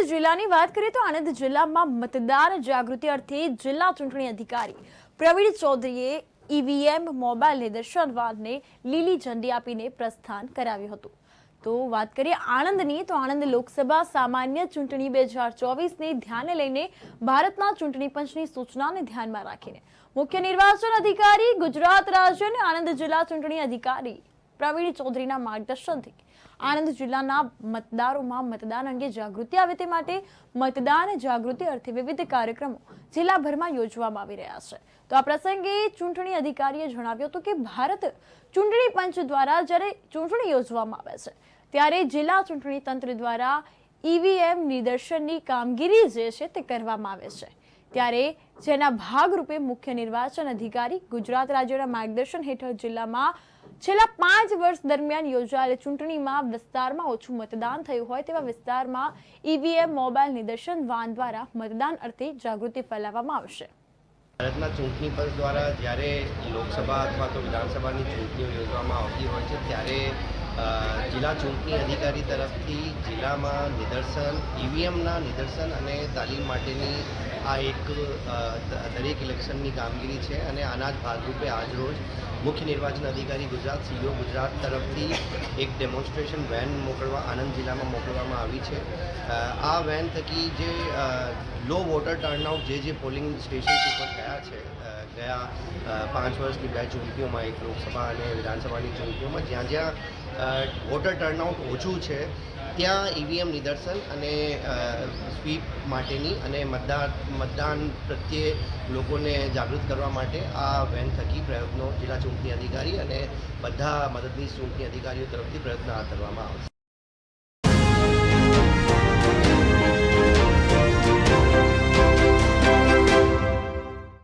જિલ્લાની વાત કરીએ તો આણંદ જિલ્લામાં મતદાર જાગૃતિ અર્થે જિલ્લા ચૂંટણી અધિકારી પ્રવીણ ચૌધરીએ ઈવીએમ મોબાઈલ નિદર્શન વાનને લીલી ઝંડી આપીને પ્રસ્થાન કરાવ્યું હતું। તો વાત કરીએ આણંદની તો આણંદ લોકસભા સામાન્ય ચૂંટણી 2024ને ધ્યાને લઈને ભારતના ચૂંટણી પંચની સૂચનાને ધ્યાનમાં રાખીને મુખ્ય નિર્વાચન અધિકારી ગુજરાત રાજ્ય અને આણંદ જિલ્લા ચૂંટણી અધિકારી પ્રવીણ ચૌધરીના માર્ગદર્શનથી આણંદ જિલ્લાના મતદારોમાં મતદાન અંગે જાગૃતિ આવે તે માટે મતદાન જાગૃતિ અર્થે વિવિધ કાર્યક્રમો જિલ્લાભરમાં યોજવામાં આવી રહ્યા છે। તો આ પ્રસંગે ચૂંટણી અધિકારીએ જણાવ્યું હતું કે ભારત ચૂંટણી પંચ દ્વારા જ્યારે ચૂંટણી યોજવામાં આવે છે ત્યારે જિલ્લા ચૂંટણી તંત્ર દ્વારા ઈવીએમ નિદર્શનની કામગીરી જે છે તે કરવામાં આવે છે, ત્યારે જેના ભાગરૂપે મુખ્ય નિર્વાચન અધિકારી ગુજરાત રાજ્યના માર્ગદર્શન હેઠળ જિલ્લામાં છેલ્લા 5 વર્ષ દરમિયાન યોજાયેલ ચૂંટણીમાં વિસ્તારમાં ઓછું મતદાન થયું હોય તેવા વિસ્તારમાં ઈવીએમ મોબાઈલ નિદર્શન વાન દ્વારા મતદાન અર્થે જાગૃતિ ફેલાવવામાં આવશે। ભારતના ચૂંટણી પંચ દ્વારા જ્યારે લોકસભા અથવા તો વિધાનસભાની ચૂંટણીઓ યોજવામાં આવતી હોય છે ત્યારે જિલ્લા ચૂંટણી અધિકારી તરફથી જિલ્લામાં નિદર્શન ઈવીએમના નિદર્શન અને તાલીમ માટેની આ એક દરેક ઇલેક્શનની કામગીરી છે અને આના જ ભાગરૂપે આજરોજ મુખ્ય નિર્વાચન અધિકારી ગુજરાત સીઓ ગુજરાત તરફથી એક ડેમોન્સ્ટ્રેશન વેન આણંદ જિલ્લામાં મોકલવામાં આવી છે। આ વેન થકી જે લો વોટર ટર્નઆઉટ જે પોલિંગ સ્ટેશન ઉપર ગયા છે ગયા 5 વર્ષની 2 ચૂંટણીઓમાં, એક લોકસભા અને વિધાનસભાની ચૂંટણીઓમાં જ્યાં વોટર ટર્નઆઉટ ઓછું છે ત્યાં ઈવીએમ નિદર્શન અને સ્વીપ માટેની અને મતદાન પ્રત્યે લોકોને જાગૃત કરવા માટે આ વેન થકી પ્રયત્નો જિલ્લા ચૂંટણી અધિકારી અને બધા મદદનીશ ચૂંટણી અધિકારીઓ તરફથી પ્રયત્ન હાથ ધરવામાં આવશે।